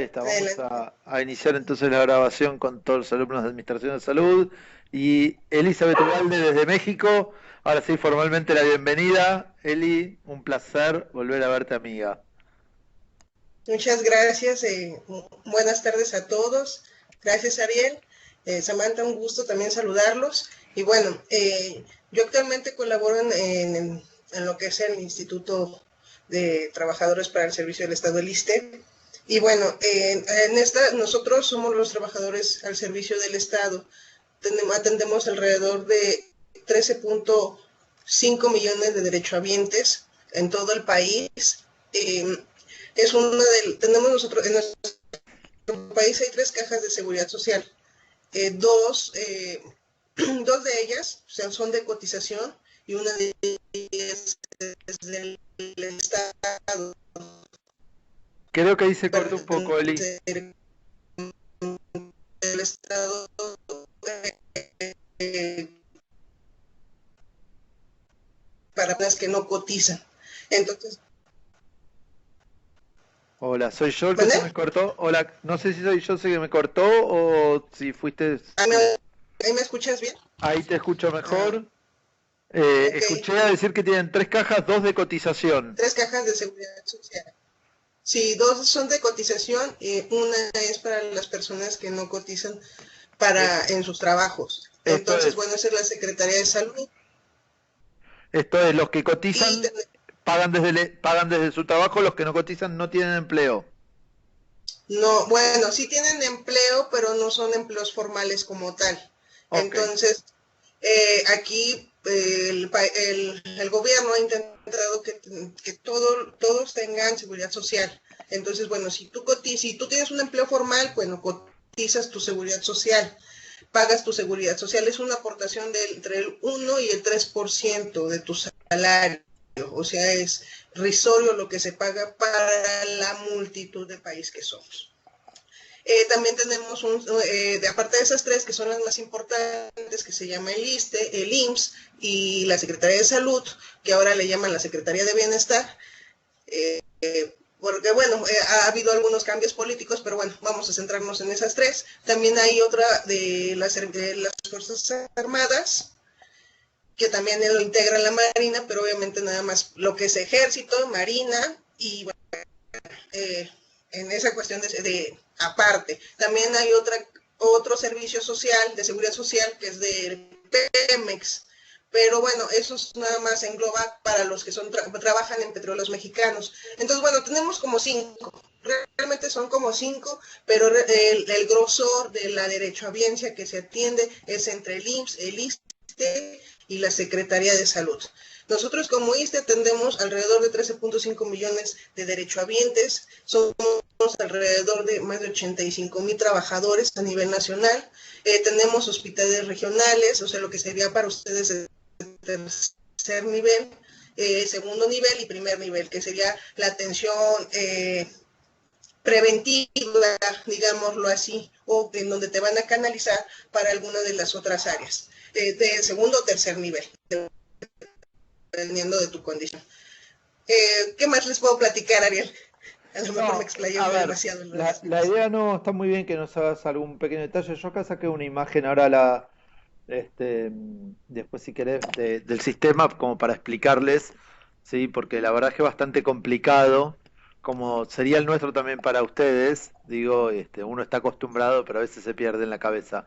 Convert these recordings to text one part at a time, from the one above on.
está, vamos Adelante. a iniciar entonces la grabación con todos los alumnos de Administración de Salud y Elizabeth Ugalde desde México. Ahora sí, formalmente la bienvenida. Eli, un placer volver a verte, amiga. Muchas gracias. Buenas tardes a todos. Gracias, Ariel. Samantha, un gusto también saludarlos. Y bueno, yo actualmente colaboro en lo que es el Instituto de Trabajadores para el Servicio del Estado, el ISSSTE. Y bueno, en esta nosotros somos los trabajadores al servicio del Estado. Atendemos alrededor de 13.5 millones de derechohabientes en todo el país. Eh, tenemos nosotros, en nuestro país hay 3 cajas de seguridad social. Dos, dos de ellas, o sea, son de cotización y una de ellas es del Estado. Creo que ahí se cortó un poco, Eli. El Estado eh, para las que no cotizan. Entonces, Hola, ¿soy yo el que se ¿vale? me cortó? Hola, no sé si soy yo el que me cortó o si fuiste ¿Ahí me, tú. ahí me escuchas bien? Ahí te escucho Ah, mejor. ok. Escuché a decir que tienen 3 cajas, 2 de cotización. 3 cajas de seguridad social. Sí, dos son de cotización y una es para las personas que no cotizan Eh, en sus trabajos. Esto Entonces, es, bueno, esa es la Secretaría de Salud. esto es, los que Y cotizan pagan desde su trabajo, los que no cotizan no tienen empleo. no, bueno, sí tienen empleo, pero no son empleos formales como tal. Ok, Entonces, aquí el gobierno ha intentado que todos tengan seguridad social. Entonces, bueno, si tú tienes un empleo formal, bueno, cotizas tu seguridad social, pagas tu seguridad social. Es una aportación entre el 1 y el 3% de tu salario. O sea, es risorio lo que se paga para la multitud de país que somos. También tenemos, aparte de esas 3, que son las más importantes, que se llama el ISSSTE, el IMSS y la Secretaría de Salud, que ahora le llaman la Secretaría de Bienestar, porque bueno, ha habido algunos cambios políticos, pero bueno, vamos a centrarnos en esas 3. También hay otra de las Fuerzas Armadas, que también lo integra la Marina, pero obviamente nada más lo que es Ejército, Marina y bueno, eh, en esa cuestión aparte. También hay otro servicio social, de seguridad social, que es de Pemex, pero bueno, eso nada más engloba para los que trabajan en petróleos mexicanos. Entonces, bueno, tenemos como 5, realmente son como 5, pero el grosor de la derechohabiencia que se atiende es entre el IMSS, el ISSSTE y la Secretaría de Salud. Nosotros como ISSSTE atendemos alrededor de 13.5 millones de derechohabientes, somos alrededor de más de 85,000 trabajadores a nivel nacional, tenemos hospitales regionales, o sea, lo que sería para ustedes el tercer nivel, segundo nivel y primer nivel, que sería la atención preventiva, digámoslo así, o en donde te van a canalizar para alguna de las otras áreas, de segundo o tercer nivel, dependiendo de tu condición. ¿Qué más les puedo platicar, Ariel? A lo mejor me no, explayé a ver, demasiado en lo de la, las la tres. idea no está muy bien que nos hagas algún pequeño detalle. Yo acá saqué una imagen ahora después si querés, del sistema como para explicarles, sí, porque la verdad es que es bastante complicado, como sería el nuestro también para ustedes, digo, uno está acostumbrado, pero a veces se pierde en la cabeza.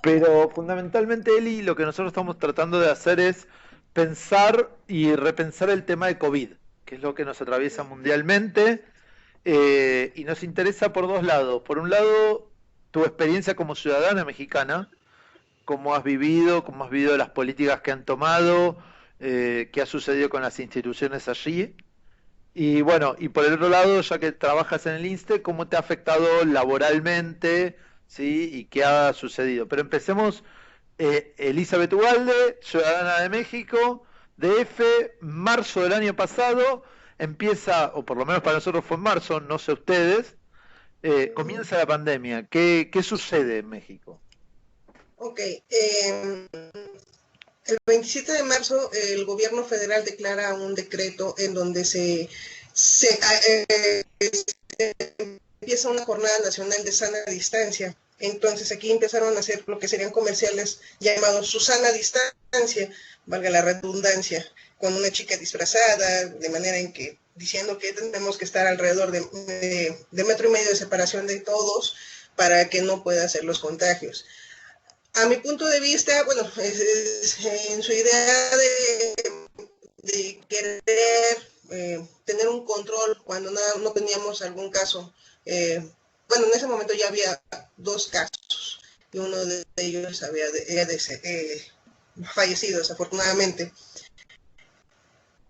Pero fundamentalmente, Eli, lo que nosotros estamos tratando de hacer es pensar y repensar el tema de COVID, que es lo que nos atraviesa mundialmente, y nos interesa por 2 lados. Por un lado, tu experiencia como ciudadana mexicana, cómo has vivido las políticas que han tomado, qué ha sucedido con las instituciones allí. Y bueno, y por el otro lado, ya que trabajas en el INSTE, ¿cómo te ha afectado laboralmente? ¿Sí? ¿Y qué ha sucedido? Pero empecemos, Elizabeth Ugalde, ciudadana de México, DF, marzo del año pasado, empieza, o por lo menos para nosotros fue en marzo, no sé ustedes, comienza la pandemia. ¿Qué sucede en México? Ok, el 27 de marzo el gobierno federal declara un decreto en donde se empieza una jornada nacional de sana distancia. Entonces aquí empezaron a hacer lo que serían comerciales llamados Susana Distancia, valga la redundancia, con una chica disfrazada, de manera en que diciendo que tenemos que estar alrededor de metro y medio de separación de todos para que no pueda hacer los contagios. A mi punto de vista, bueno, en su idea de querer tener un control cuando no teníamos algún caso, bueno, en ese momento ya había 2 casos y uno de ellos había fallecido desafortunadamente.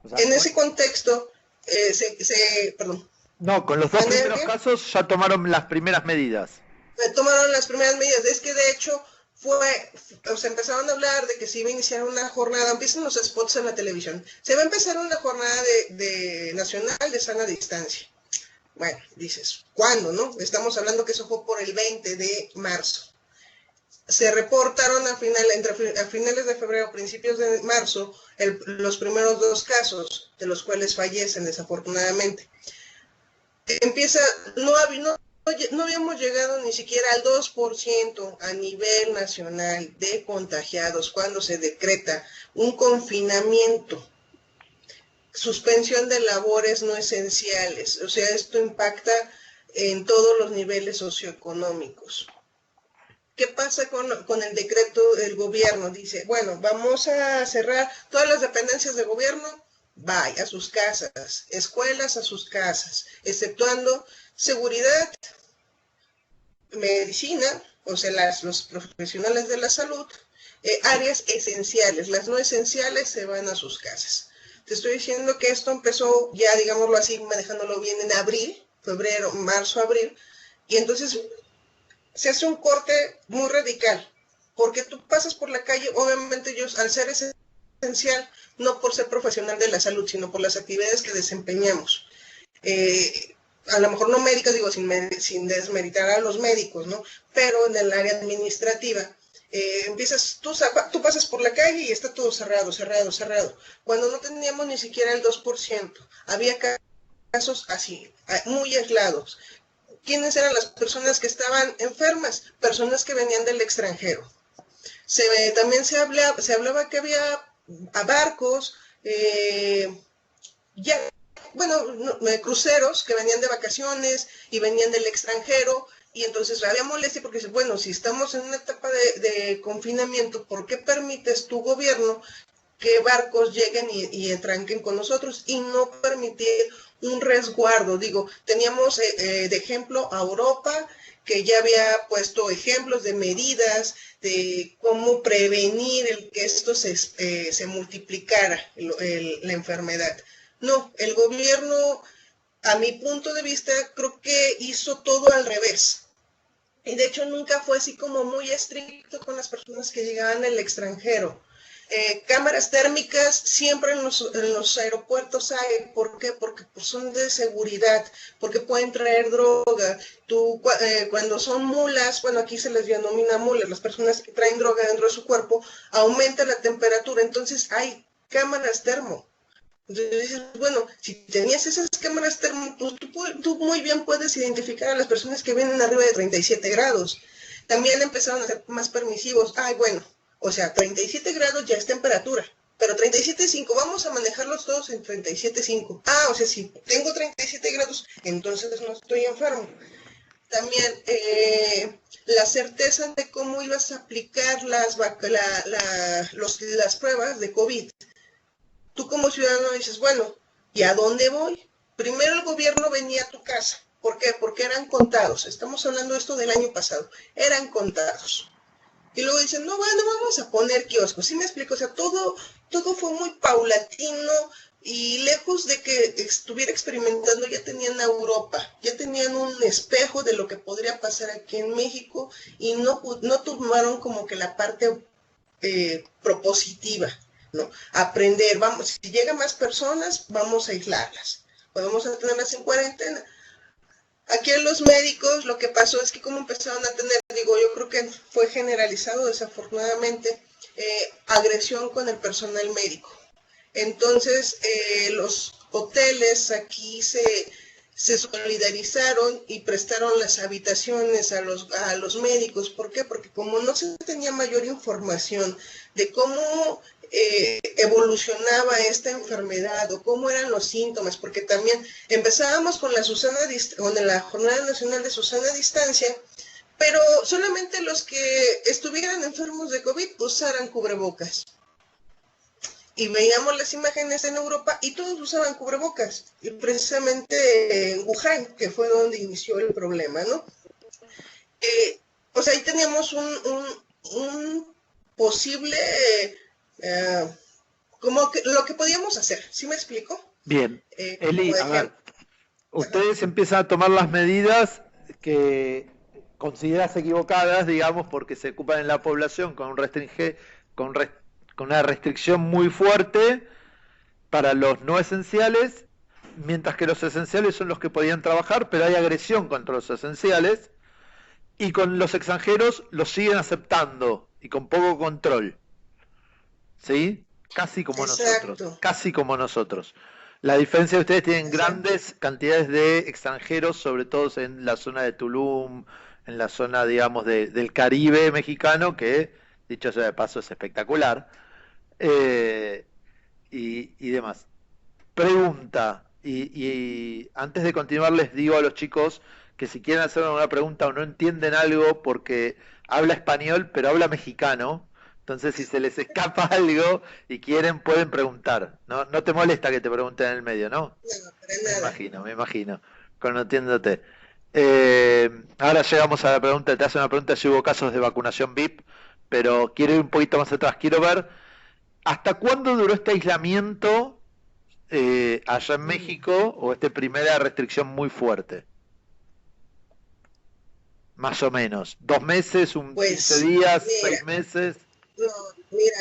O sea, en ese contexto, perdón. No, con los 2 primeros casos ya tomaron las primeras medidas. Tomaron las primeras medidas. Es que de hecho empezaron a hablar de que se iba a iniciar una jornada, empiezan los spots en la televisión, se va a empezar una jornada nacional de sana distancia. Bueno, dices, ¿cuándo, no? Estamos hablando que eso fue por el 20 de marzo. Se reportaron a finales de febrero, principios de marzo, los primeros 2 casos, de los cuales fallecen desafortunadamente. No habíamos llegado ni siquiera al 2% a nivel nacional de contagiados cuando se decreta un confinamiento, suspensión de labores no esenciales. O sea, esto impacta en todos los niveles socioeconómicos. ¿Qué pasa con el decreto del gobierno? Dice, bueno, vamos a cerrar todas las dependencias de gobierno, vaya a sus casas, escuelas a sus casas, exceptuando seguridad, medicina, o sea, los profesionales de la salud, áreas esenciales, las no esenciales se van a sus casas. Te estoy diciendo que esto empezó ya, digámoslo así, manejándolo bien en abril, febrero, marzo, abril, y entonces se hace un corte muy radical, porque tú pasas por la calle, obviamente ellos, al ser esencial, no por ser profesional de la salud, sino por las actividades que desempeñamos. A lo mejor no médicas, digo, sin desmeritar a los médicos, ¿no? Pero en el área administrativa, tú pasas por la calle y está todo cerrado. Cuando no teníamos ni siquiera el 2%, había casos así, muy aislados. ¿Quiénes eran las personas que estaban enfermas? Personas que venían del extranjero. También se hablaba que había barcos, cruceros que venían de vacaciones y venían del extranjero, y entonces había molestia porque, bueno, si estamos en una etapa de confinamiento, ¿por qué permites tu gobierno que barcos lleguen y entranquen con nosotros y no permitir un resguardo? Digo, teníamos de ejemplo a Europa, que ya había puesto ejemplos de medidas de cómo prevenir que esto se multiplicara, la enfermedad. No, el gobierno, a mi punto de vista, creo que hizo todo al revés. Y de hecho nunca fue así como muy estricto con las personas que llegaban del extranjero. Cámaras térmicas siempre en los aeropuertos hay. ¿Por qué? Porque pues, son de seguridad, porque pueden traer droga. Cuando son mulas, bueno, aquí se les denomina mulas, las personas que traen droga dentro de su cuerpo, aumenta la temperatura, entonces hay cámaras termo. Entonces, bueno, si tenías esas cámaras termo, pues tú muy bien puedes identificar a las personas que vienen arriba de 37 grados. También empezaron a ser más permisivos. O sea, 37 grados ya es temperatura, pero 37.5, vamos a manejarlos todos en 37.5. O sea, si tengo 37 grados, entonces no estoy enfermo. También la certeza de cómo ibas a aplicar las pruebas de COVID. Tú como ciudadano dices, bueno, ¿y a dónde voy? Primero el gobierno venía a tu casa. ¿Por qué? Porque eran contados. Estamos hablando de esto del año pasado. Eran contados. Y luego dicen, no, bueno, vamos a poner kioscos. ¿Sí me explico? O sea, todo fue muy paulatino y lejos de que estuviera experimentando, ya tenían a Europa, ya tenían un espejo de lo que podría pasar aquí en México y no tomaron como que la parte propositiva, ¿no? Aprender, si llegan más personas, vamos a aislarlas, vamos a tenerlas en cuarentena. Aquí en los médicos lo que pasó es que como empezaron a tener, yo creo que fue generalizado desafortunadamente, agresión con el personal médico. Entonces los hoteles aquí se solidarizaron y prestaron las habitaciones a los médicos. ¿Por qué? Porque como no se tenía mayor información de cómo evolucionaba esta enfermedad o cómo eran los síntomas, porque también empezábamos con la Jornada Nacional de Susana Distancia, pero solamente los que estuvieran enfermos de COVID usaran cubrebocas. Y veíamos las imágenes en Europa y todos usaban cubrebocas, y precisamente en Wuhan, que fue donde inició el problema, ¿no? O sea, ahí teníamos un posible, como que lo que podíamos hacer, ¿sí me explico? Bien, Eli, a ver, ustedes empiezan a tomar las medidas que consideras equivocadas, digamos, porque se ocupan en la población con una restricción muy fuerte para los no esenciales, mientras que los esenciales son los que podían trabajar, pero hay agresión contra los esenciales, y con los extranjeros los siguen aceptando y con poco control, ¿sí? Casi como nosotros, casi como nosotros. La diferencia es que ustedes tienen grandes cantidades de extranjeros, sobre todo en la zona de Tulum, en la zona, digamos, del Caribe mexicano, que, dicho sea de paso, es espectacular, y demás. Pregunta, y antes de continuar les digo a los chicos que si quieren hacer una pregunta o no entienden algo porque habla español pero habla mexicano, entonces si se les escapa algo y quieren pueden preguntar. No te molesta que te pregunten en el medio, ¿no? Me imagino, conociéndote. Ahora llegamos a la pregunta, te hace una pregunta si hubo casos de vacunación VIP, pero quiero ir un poquito más atrás, quiero ver ¿hasta cuándo duró este aislamiento allá en México o esta primera restricción muy fuerte? Más o menos. ¿2 meses? Pues, 15 días? Mira, ¿6 meses? No, mira,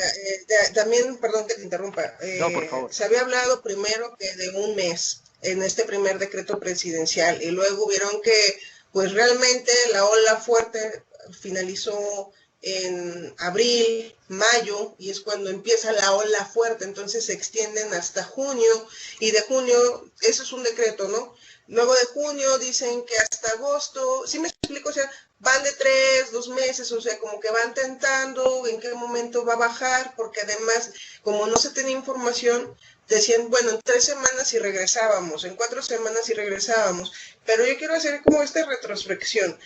también, perdón que te interrumpa. No, por favor. Se había hablado primero que de un mes en este primer decreto presidencial y luego vieron que pues realmente la ola fuerte finalizó en abril, mayo, y es cuando empieza la ola fuerte, entonces se extienden hasta junio, y de junio, eso es un decreto, ¿no? Luego de junio dicen que hasta agosto, ¿sí me explico? O sea, van de 2 meses, o sea, como que van tentando en qué momento va a bajar, porque además, como no se tenía información, decían, bueno, en 3 semanas y regresábamos, en 4 semanas y regresábamos, pero yo quiero hacer como esta introspección.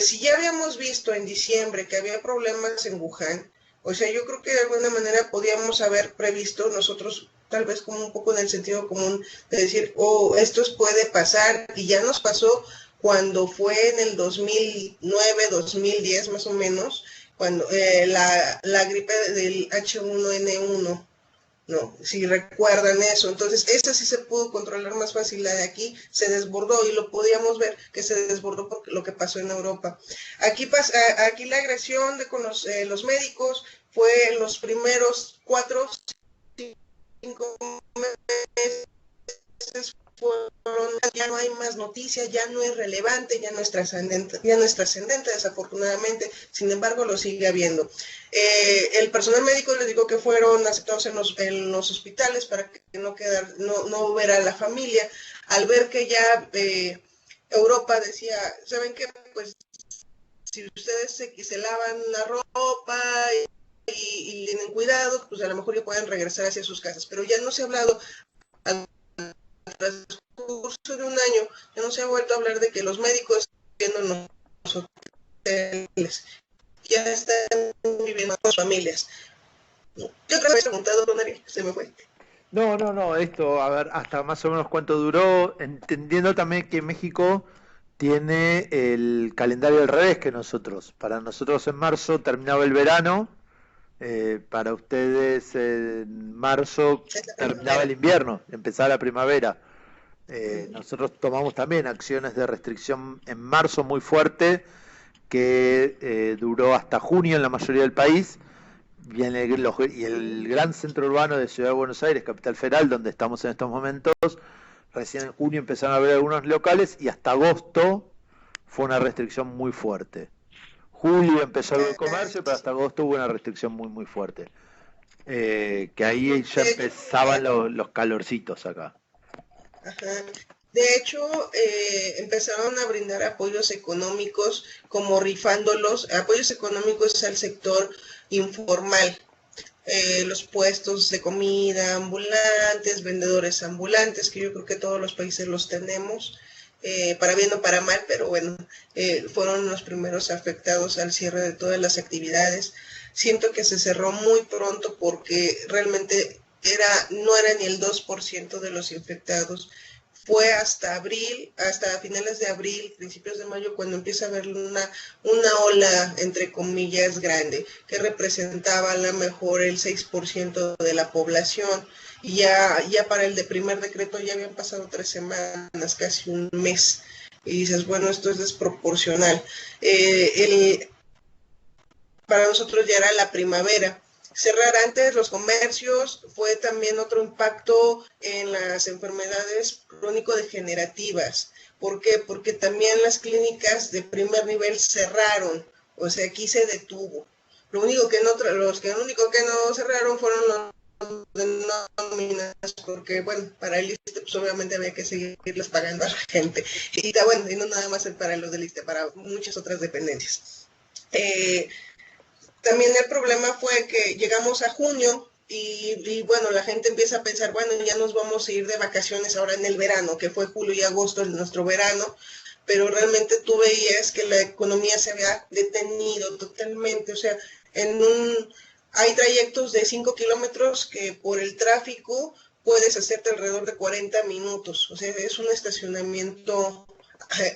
Si ya habíamos visto en diciembre que había problemas en Wuhan, o sea, yo creo que de alguna manera podíamos haber previsto nosotros, tal vez como un poco en el sentido común, de decir, oh, esto puede pasar, y ya nos pasó cuando fue en el 2009, 2010 más o menos, cuando la gripe del H1N1, no, si recuerdan eso, entonces esa sí se pudo controlar más fácil, la de aquí se desbordó y lo podíamos ver que se desbordó por lo que pasó en Europa. Aquí la agresión con los médicos fue en los primeros 4, 5 meses, ya no hay más noticias, ya no es relevante, ya no es trascendente, desafortunadamente, sin embargo lo sigue habiendo. El personal médico les digo que fueron aceptados en los hospitales para que no ver a la familia, al ver que ya Europa decía, ¿saben qué? Pues si ustedes se lavan la ropa y tienen cuidado, pues a lo mejor ya pueden regresar hacia sus casas, pero ya no se ha hablado al transcurso de un año, ya no se ha vuelto a hablar de que los médicos viviendo en los hoteles ya están viviendo con sus familias. ¿Qué otra vez he preguntado, don Ariel? Se me fue. No, esto, a ver, hasta más o menos cuánto duró, entendiendo también que México tiene el calendario al revés que nosotros. Para nosotros en marzo terminaba el verano, para ustedes en marzo terminaba el invierno, empezaba la primavera. Nosotros tomamos también acciones de restricción en marzo muy fuerte, que duró hasta junio en la mayoría del país, y el gran centro urbano de Ciudad de Buenos Aires, capital federal, donde estamos en estos momentos, recién en junio empezaron a haber algunos locales y hasta agosto fue una restricción muy fuerte. Julio empezó el comercio, pero hasta agosto hubo una restricción muy fuerte. Que ahí ya empezaban los calorcitos acá. Ajá. De hecho, empezaron a brindar apoyos económicos como rifándolos, apoyos económicos al sector informal, los puestos de comida ambulantes, vendedores ambulantes, que yo creo que todos los países los tenemos, para bien o para mal, pero bueno, fueron los primeros afectados al cierre de todas las actividades. Siento que se cerró muy pronto porque realmente no era ni el 2% de los infectados. Fue hasta abril, hasta finales de abril, principios de mayo, cuando empieza a haber una ola, entre comillas, grande, que representaba a lo mejor el 6% de la población. Y ya para el primer decreto ya habían pasado 3 semanas, casi un mes. Y dices, bueno, esto es desproporcional. Para nosotros ya era la primavera. Cerrar antes los comercios fue también otro impacto en las enfermedades crónico-degenerativas. ¿Por qué? Porque también las clínicas de primer nivel cerraron, o sea, aquí se detuvo. Lo único que no cerraron fueron los de nóminas, porque bueno, para el ISSSTE pues obviamente había que seguirles pagando a la gente. Y bueno, y no nada más para los del ISSSTE, para muchas otras dependencias. También el problema fue que llegamos a junio y bueno, la gente empieza a pensar, bueno, ya nos vamos a ir de vacaciones ahora en el verano, que fue julio y agosto nuestro verano, pero realmente tú veías que la economía se había detenido totalmente, o sea, hay trayectos de 5 kilómetros que por el tráfico puedes hacerte alrededor de 40 minutos, o sea, es un estacionamiento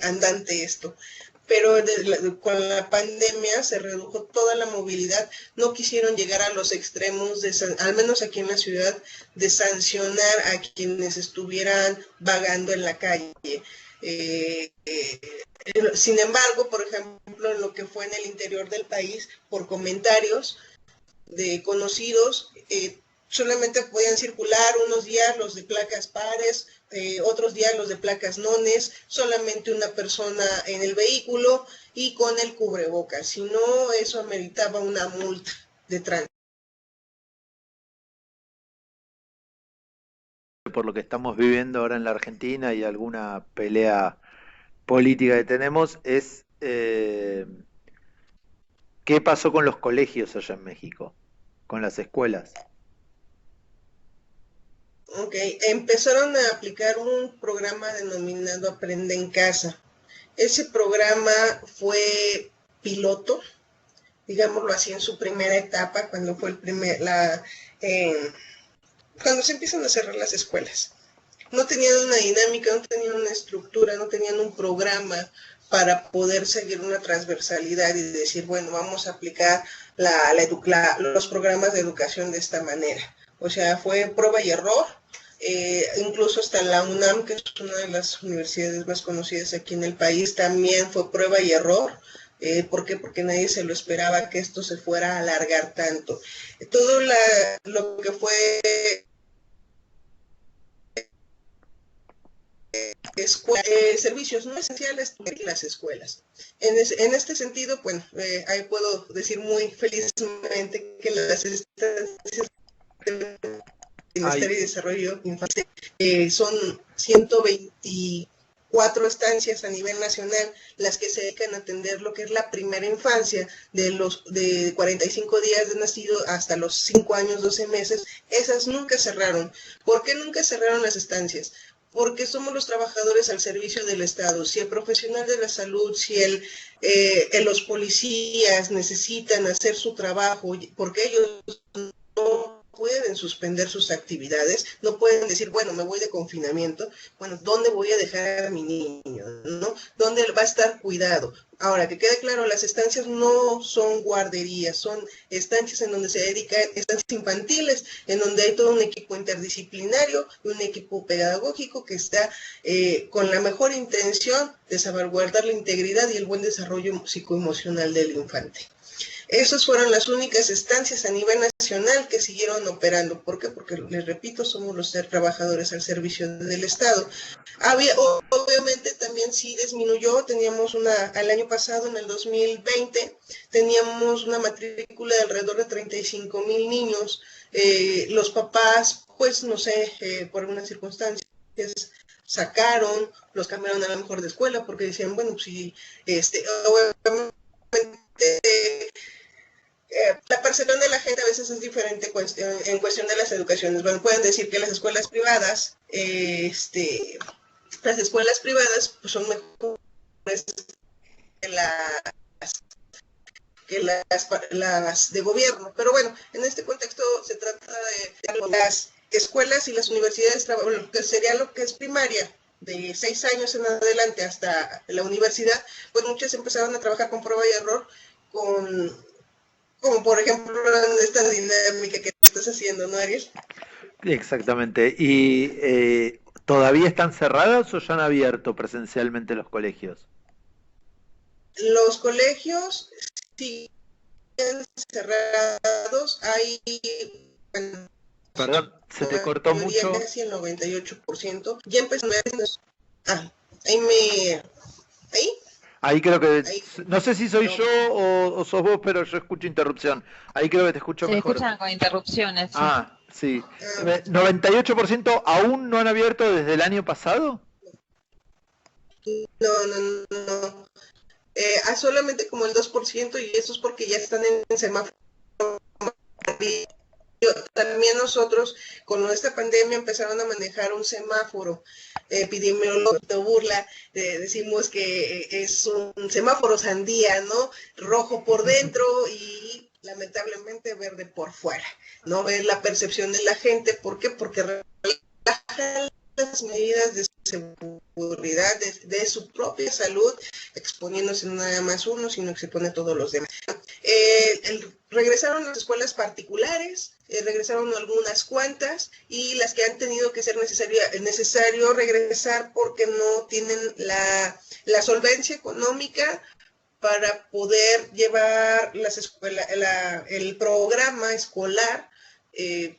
andante esto. Pero con la pandemia se redujo toda la movilidad, no quisieron llegar a los extremos, al menos aquí en la ciudad, de sancionar a quienes estuvieran vagando en la calle. Sin embargo, por ejemplo, en lo que fue en el interior del país, por comentarios de conocidos, solamente podían circular unos días los de placas pares, otros días los de placas nones, solamente una persona en el vehículo y con el cubrebocas. Si no, eso ameritaba una multa de tránsito. Por lo que estamos viviendo ahora en la Argentina y alguna pelea política que tenemos, es qué pasó con los colegios allá en México, con las escuelas. Ok, empezaron a aplicar un programa denominado Aprende en Casa. Ese programa fue piloto, digámoslo así, en su primera etapa, cuando fue cuando se empiezan a cerrar las escuelas. No tenían una dinámica, no tenían una estructura, no tenían un programa para poder seguir una transversalidad y decir, bueno, vamos a aplicar los programas de educación de esta manera. O sea, fue prueba y error. Incluso hasta la UNAM, que es una de las universidades más conocidas aquí en el país, también fue prueba y error. ¿Por qué? Porque nadie se lo esperaba que esto se fuera a alargar tanto. Todo lo que fue servicios no esenciales en las escuelas. En este sentido, bueno, ahí puedo decir muy felizmente que las estancias de Bienestar y Desarrollo Infantil son 124 estancias a nivel nacional las que se dedican a atender lo que es la primera infancia de 45 días de nacido hasta los 5 años, 12 meses. Esas nunca cerraron. ¿Por qué nunca cerraron las estancias? Porque somos los trabajadores al servicio del Estado. Si el profesional de la salud, si los policías necesitan hacer su trabajo, porque ellos no pueden suspender sus actividades, no pueden decir, bueno, me voy de confinamiento, bueno, ¿dónde voy a dejar a mi niño? ¿No? ¿Dónde va a estar cuidado? Ahora, que quede claro, las estancias no son guarderías, son estancias en donde se dedican, estancias infantiles, en donde hay todo un equipo interdisciplinario y un equipo pedagógico que está con la mejor intención de salvaguardar la integridad y el buen desarrollo psicoemocional del infante. Esas fueron las únicas estancias a nivel nacional que siguieron operando. ¿Por qué? Porque, les repito, somos los trabajadores al servicio del Estado. Obviamente también sí disminuyó, teníamos al año pasado, en el 2020, teníamos una matrícula de alrededor de 35,000 niños. Los papás, pues no sé, por algunas circunstancias, sacaron, los cambiaron a lo mejor de escuela porque decían, bueno, pues si, obviamente, la percepción de la gente a veces es diferente en cuestión de las educaciones. Bueno, pueden decir que las escuelas privadas, pues son mejores que las de gobierno. Pero bueno, en este contexto se trata de las escuelas y las universidades, lo que sería lo que es primaria, de 6 años en adelante hasta la universidad, pues muchas empezaron a trabajar con prueba y error, como por ejemplo en esta dinámica que estás haciendo, ¿no, Ariel? Exactamente. ¿Y todavía están cerradas o ya han abierto presencialmente los colegios? Los colegios siguen cerrados, hay, bueno, Perdón, se te la cortó mayoría, mucho. casi el 98%, ya empezaron a... Ahí, Ahí creo que, ahí, no sé si soy no. yo o sos vos, pero yo escucho interrupción. Ahí creo que te escucho Se mejor. escuchan con interrupciones, sí. Ah, sí. ¿98% aún no han abierto desde el año pasado? No. Solamente como el 2% y eso es porque ya están en semáforo. También nosotros con esta pandemia empezaron a manejar un semáforo epidemiológico, burla, decimos que es un semáforo sandía, ¿no? Rojo por dentro y lamentablemente verde por fuera, ¿no? Es la percepción de la gente, ¿por qué? Porque relaja las medidas de seguridad de su propia salud, exponiéndose no nada más uno, sino que se pone todos los demás. Regresaron a las escuelas particulares, regresaron algunas cuantas, y las que han tenido que ser necesario regresar porque no tienen la solvencia económica para poder llevar el programa escolar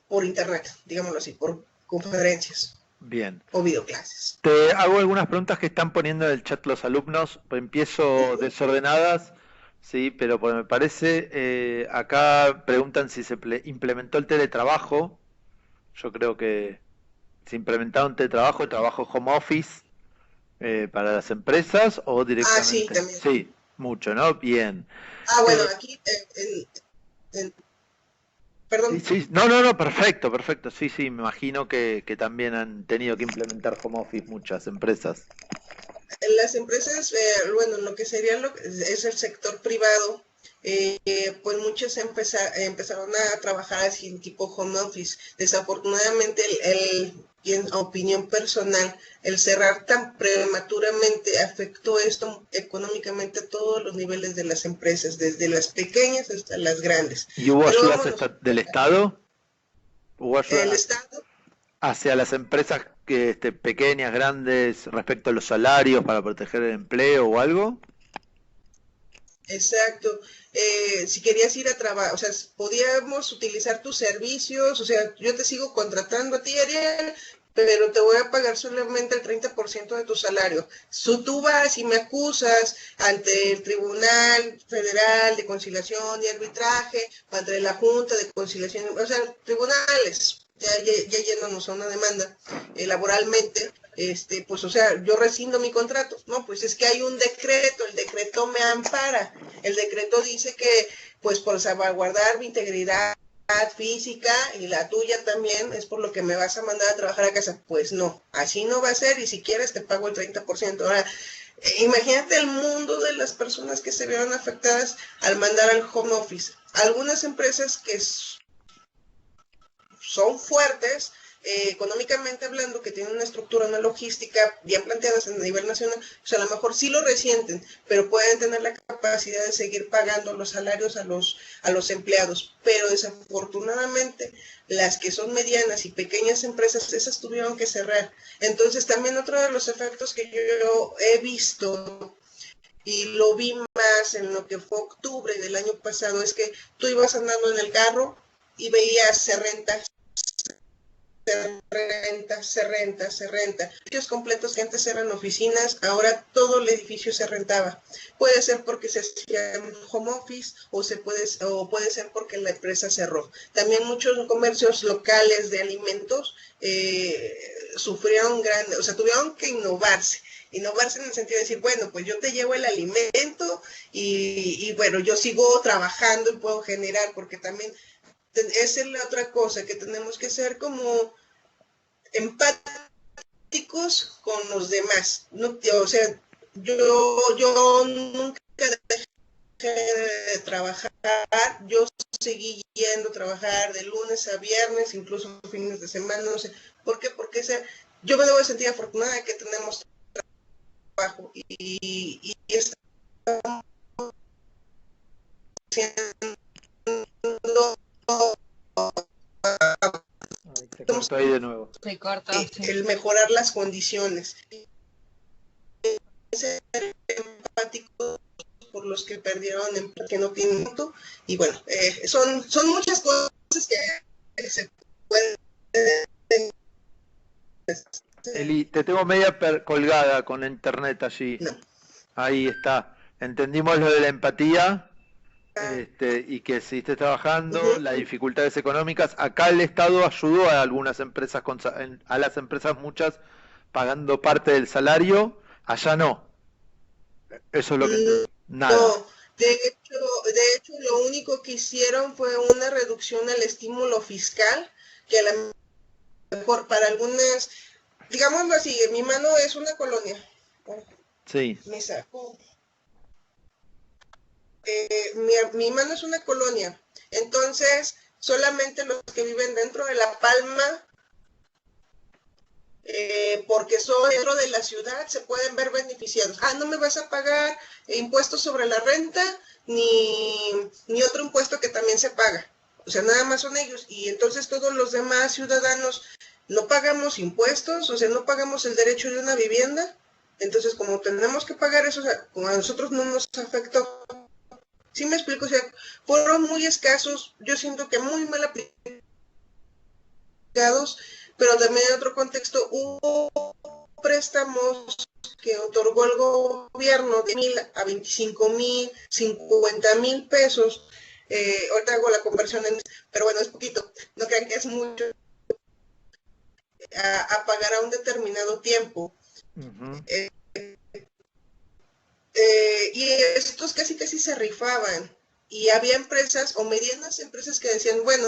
por internet, digámoslo así, por conferencias. Bien. O videoclases. Te hago algunas preguntas que están poniendo en el chat los alumnos. Empiezo desordenadas, sí, pero pues me parece, acá preguntan si se implementó el teletrabajo. Yo creo que se implementaron teletrabajo, trabajo home office para las empresas o Ah, sí, directamente. también. Sí, mucho, ¿no? Bien. Bueno, aquí, perdón. Sí, no, perfecto. Sí, me imagino que también han tenido que implementar home office muchas empresas. Las empresas, bueno, lo que sería es el sector privado, pues muchos empezaron a trabajar así en tipo home office. Desafortunadamente, en opinión personal, el cerrar tan prematuramente afectó esto económicamente a todos los niveles de las empresas, desde las pequeñas hasta las grandes. ¿Y hubo Pero ayudas vámonos, del Estado? ¿Hubo ayuda el Estado, hacia las empresas que pequeñas, grandes, respecto a los salarios para proteger el empleo o algo? exacto. Si querías ir a trabajar, o sea, podíamos utilizar tus servicios, o sea, yo te sigo contratando a ti, Ariel, pero te voy a pagar solamente el 30% de tu salario. Si tú vas y me acusas ante el Tribunal Federal de Conciliación y Arbitraje, ante la Junta de Conciliación, o sea, tribunales, ya yéndonos a una demanda laboralmente, pues, o sea, yo rescindo mi contrato. No, pues es que hay un decreto, el decreto me ampara. El decreto dice que, pues, por salvaguardar mi integridad física y la tuya también, es por lo que me vas a mandar a trabajar a casa. Pues no, así no va a ser, y si quieres te pago el 30%. Ahora, imagínate el mundo de las personas que se vieron afectadas al mandar al home office. Algunas empresas que son fuertes, económicamente hablando, que tienen una estructura, una logística bien planteadas a nivel nacional, pues a lo mejor sí lo resienten, pero pueden tener la capacidad de seguir pagando los salarios a los empleados. Pero desafortunadamente, las que son medianas y pequeñas empresas, esas tuvieron que cerrar. Entonces, también otro de los efectos que yo he visto, y lo vi más en lo que fue octubre del año pasado, es que tú ibas andando en el carro y veías rentas se renta. Edificios completos que antes eran oficinas, ahora todo el edificio se rentaba. Puede ser porque se hacía home office o puede ser porque la empresa cerró. También muchos comercios locales de alimentos sufrieron o sea, tuvieron que innovarse en el sentido de decir, bueno, pues yo te llevo el alimento y bueno, yo sigo trabajando y puedo generar, porque también esa es la otra cosa, que tenemos que ser como empáticos con los demás. No, o sea, yo nunca dejé de trabajar, yo seguí yendo a trabajar de lunes a viernes, incluso fines de semana, no sé. ¿Por qué? Porque yo me debo sentir afortunada de que tenemos trabajo y estamos haciendo Se cortó ahí de nuevo. Se corta, sí. el mejorar las condiciones. Ser empáticos por los que perdieron que no tienen punto. Y bueno, son muchas cosas que se pueden. Eli, te tengo media colgada con la internet allí. No. Ahí está. Entendimos lo de la empatía, y que seguiste trabajando, las dificultades económicas. Acá el Estado ayudó a algunas empresas, a las empresas muchas, pagando parte del salario. Allá no. Eso es lo que... Nada. No, de hecho, lo único que hicieron fue una reducción al estímulo fiscal, que a lo mejor para algunas, digámoslo así, mi mano es una colonia. Sí. Me sacó. Mi mano es una colonia, entonces solamente los que viven dentro de La Palma, porque son dentro de la ciudad, se pueden ver beneficiados. No me vas a pagar impuestos sobre la renta, ni otro impuesto que también se paga. O sea, nada más son ellos. Y entonces todos los demás ciudadanos no pagamos impuestos, o sea, no pagamos el derecho de una vivienda. Entonces, como tenemos que pagar eso, o sea, como a nosotros no nos afectó. ¿Sí me explico? O sea, fueron muy escasos, yo siento que muy mal aplicados, pero también en otro contexto hubo préstamos que otorgó el gobierno de 1,000 a 25,000, 50,000 pesos. Ahorita hago la conversión pero bueno, es poquito, no crean que es mucho, a pagar a un determinado tiempo. Y estos casi se rifaban, y había empresas o medianas empresas que decían, bueno,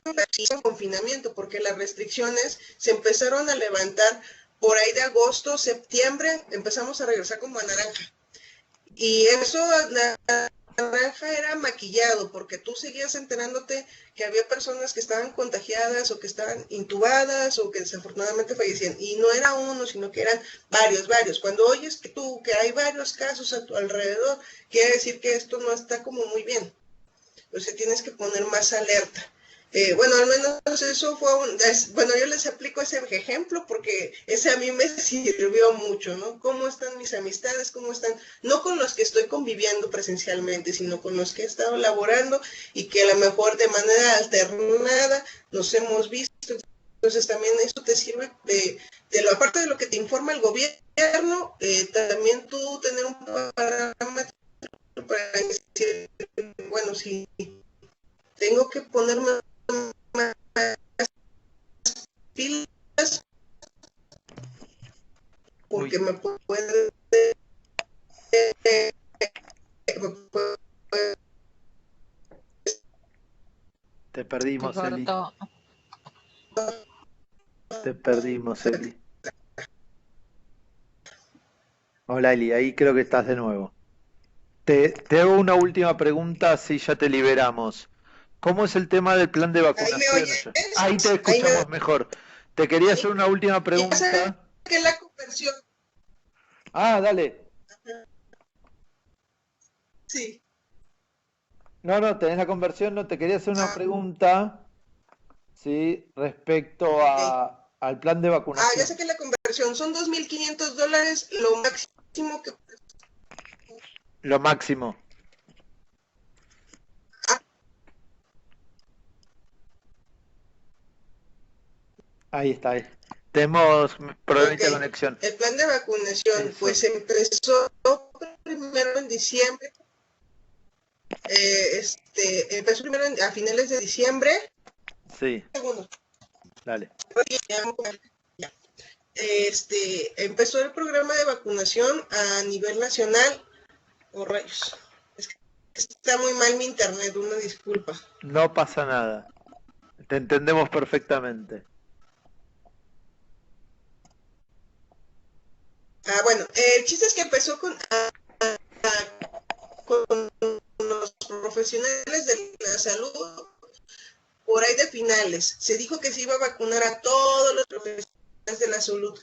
en confinamiento, porque las restricciones se empezaron a levantar por ahí de agosto, septiembre, empezamos a regresar como a naranja. Y eso, naranja era maquillado, porque tú seguías enterándote que había personas que estaban contagiadas o que estaban intubadas o que desafortunadamente fallecían. Y no era uno, sino que eran varios. Cuando oyes que hay varios casos a tu alrededor, quiere decir que esto no está como muy bien. Entonces tienes que poner más alerta. Bueno, al menos eso fue bueno, yo les aplico ese ejemplo porque ese a mí me sirvió mucho, ¿no? ¿Cómo están mis amistades? ¿Cómo están? No con los que estoy conviviendo presencialmente, sino con los que he estado laborando y que a lo mejor de manera alternada nos hemos visto. Entonces también eso te sirve aparte de lo que te informa el gobierno, también tú tener un parámetro para decir, bueno, si tengo que ponerme más pilas porque me puede te perdimos, Eli. Te perdimos, Eli. Hola, Eli, ahí creo que estás de nuevo. Te hago una última pregunta, así ya te liberamos. ¿Cómo es el tema del plan de vacunación? Ahí te escuchamos mejor. Te quería hacer una última pregunta. ¿Qué es la conversión? Dale. Sí. No, tenés la conversión, no, te quería hacer una pregunta, ¿sí? Respecto al plan de vacunación. Ya sé que la conversión son $2,500, lo máximo que... Lo máximo. Ahí está. Ahí. Tenemos Ok, problemita de conexión. el plan de vacunación, Eso. pues empezó primero en diciembre, empezó primero a finales de diciembre. Sí, Segundo, dale. empezó el programa de vacunación a nivel nacional. Oh, rayos. Es que está muy mal mi internet, una disculpa. No pasa nada. Te entendemos perfectamente. Bueno, el chiste es que empezó con los profesionales de la salud por ahí de finales. Se dijo que se iba a vacunar a todos los profesionales de la salud.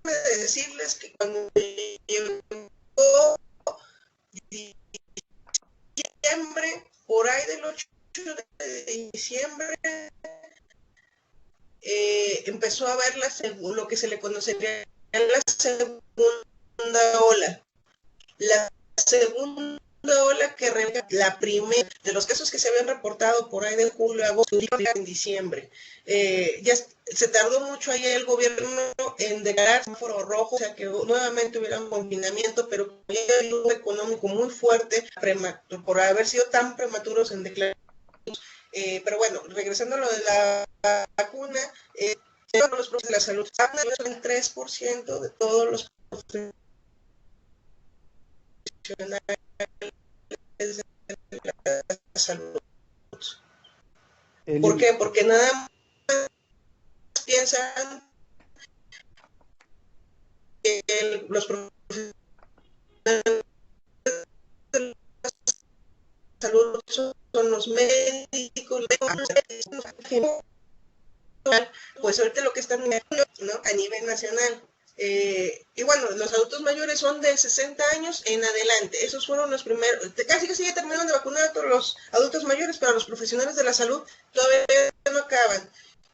Para decirles que cuando llegó diciembre, por ahí del 8 de diciembre, empezó a ver lo que se le conocería la segunda ola. La segunda ola que la primera de los casos que se habían reportado por ahí de julio, agosto, en diciembre. Ya se tardó mucho ahí el gobierno en declarar semáforo rojo, o sea que nuevamente hubiera un confinamiento, pero había un económico muy fuerte por haber sido tan prematuros en declarar. Pero bueno, regresando a lo de la vacuna, los profesionales de la salud son el 3% de todos los profesionales de la salud. ¿Por Eli, qué? Porque nada más piensan que los profesionales de la salud son los médicos, pues ahorita lo que están, ¿no?, a nivel nacional. Y bueno, los adultos mayores son de 60 años en adelante. Esos fueron los primeros. Casi ya terminaron de vacunar a todos los adultos mayores, pero los profesionales de la salud todavía no acaban.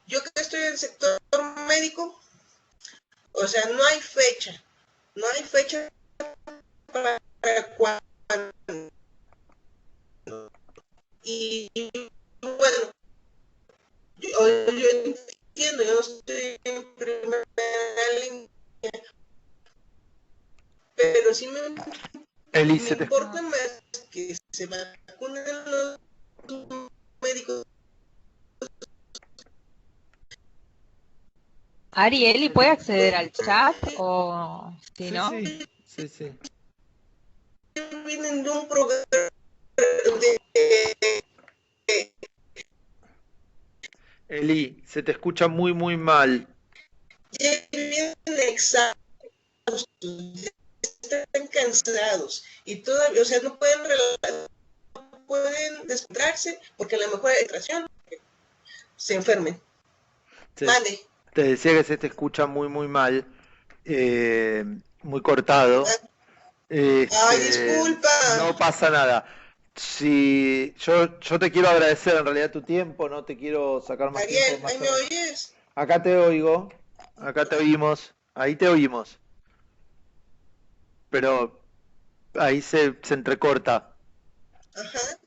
Yo que estoy en el sector médico, o sea, no hay fecha. No hay fecha para cuándo. Y bueno, yo entiendo, yo no estoy en primera línea, pero sí Eli, me importa más que se vacunen los médicos. Arieli, ¿puede acceder al chat o si sí, no? sí, sí, sí. Vienen de un programa de, Eli, se te escucha muy, muy mal. ya vienen exhaustos, están cansados y todavía, o sea, no pueden desconcentrarse porque a lo mejor hay distracción, se enfermen. Te, Mande. te decía que se te escucha muy, muy mal, eh, muy cortado. Ay, Este, disculpa. no pasa nada. Si yo te quiero agradecer en realidad tu tiempo, no te quiero sacar más tiempo, Ariel, ¿ahí más me oyes? acá te oigo, acá te oímos, ahí te oímos, pero ahí se entrecorta. Ajá.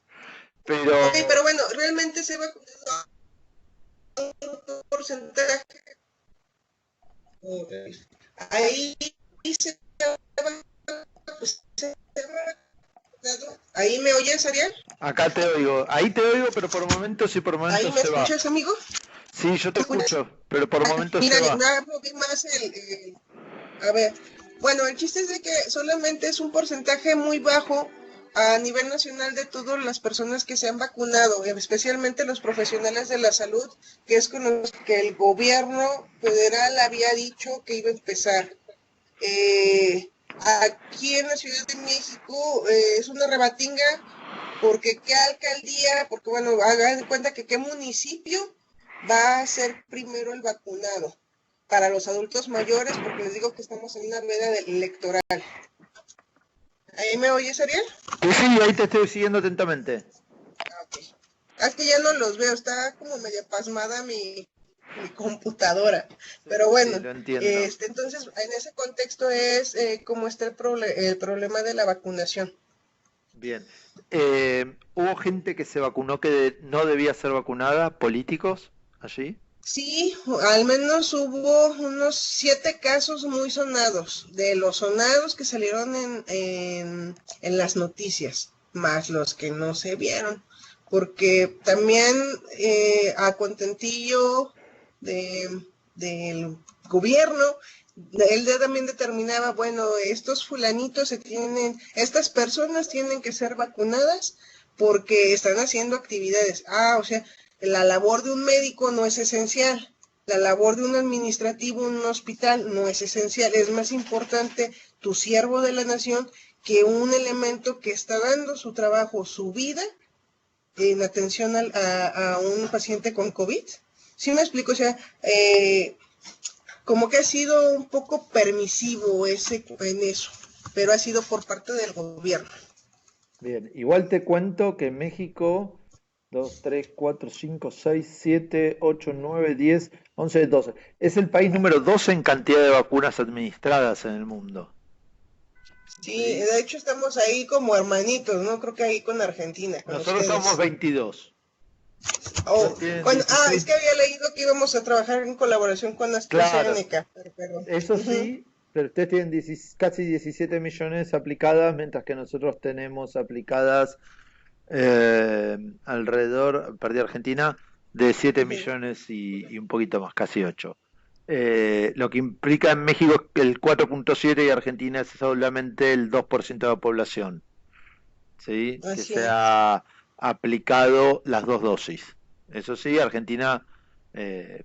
Pero Ok, pero bueno, realmente se va un porcentaje. Ahí se pues, ¿ahí me oyes, Ariel? acá te oigo, ahí te oigo, pero por momentos y por ¿Ahí momentos me se va. escuchas, amigo? Sí, yo te ¿Me escuchas? escucho, pero por momentos Mira, se va. moví más a ver, bueno, el chiste es de que solamente es un porcentaje muy bajo a nivel nacional de todas las personas que se han vacunado, especialmente los profesionales de la salud, que es con los que el gobierno federal había dicho que iba a empezar. Aquí en la Ciudad de México es una rebatinga porque qué alcaldía, porque bueno, hagan de cuenta que qué municipio va a ser primero el vacunado para los adultos mayores, porque les digo que estamos en una rueda electoral. ¿Ahí me oyes, Ariel? Sí, sí, ahí te estoy siguiendo atentamente. Okay. Es que ya no los veo, está como medio pasmada mi computadora. Sí, Pero sí, bueno, lo entiendo. entonces en ese contexto es cómo está el problema de la vacunación. Bien. ¿Hubo gente que se vacunó que no debía ser vacunada? ¿Políticos allí? Sí, al menos hubo unos 7 casos muy sonados, de los sonados que salieron en las noticias, más los que no se vieron, porque también a contentillo de, del gobierno, él también determinaba, bueno, estos fulanitos estas personas tienen que ser vacunadas porque están haciendo actividades. O sea, la labor de un médico no es esencial. La labor de un administrativo en un hospital no es esencial. Es más importante tu siervo de la nación que un elemento que está dando su trabajo, su vida, en atención a un paciente con COVID. ¿Sí me explico? O sea, como que ha sido un poco permisivo en eso, pero ha sido por parte del gobierno. Bien, igual te cuento que México, 2, 3, 4, 5, 6, 7, 8, 9, 10, 11, 12, es el país número 12 en cantidad de vacunas administradas en el mundo. Sí, ¿Sí? de hecho estamos ahí como hermanitos, ¿no? Creo que ahí con Argentina, con Nosotros somos ustedes. 22. Ustedes Oh, tienen es 16. que había leído que íbamos a trabajar en colaboración con Claro, AstraZeneca, pero, eso ujú, sí, pero ustedes tienen casi 17 millones aplicadas, mientras que nosotros tenemos aplicadas alrededor, perdí Argentina, de 7 ujú. millones y un poquito más, casi 8. Lo que implica en México el 4,7 y Argentina es solamente el 2% de la población, ¿sí? Que Así se es. ha aplicado las dos dosis. Eso sí, Argentina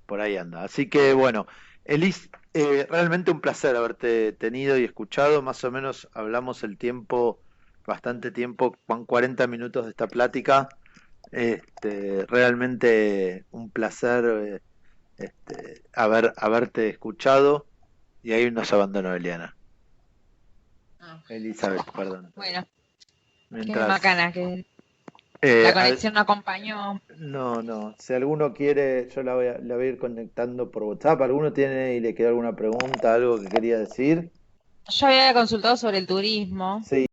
por ahí anda. Así que bueno, Elis, realmente un placer haberte tenido y escuchado. Más o menos hablamos el tiempo, bastante tiempo, con 40 minutos de esta plática. Realmente un placer haberte escuchado. Y ahí nos abandonó Eliana. Ah, Elizabeth, perdón. bueno, qué Mientras macana, que la eh, al- conexión no acompañó. No, no. Si alguno quiere, yo la voy a ir conectando por WhatsApp. ¿Alguno tiene y le quedó alguna pregunta, algo que quería decir? Yo había consultado sobre el turismo. Sí.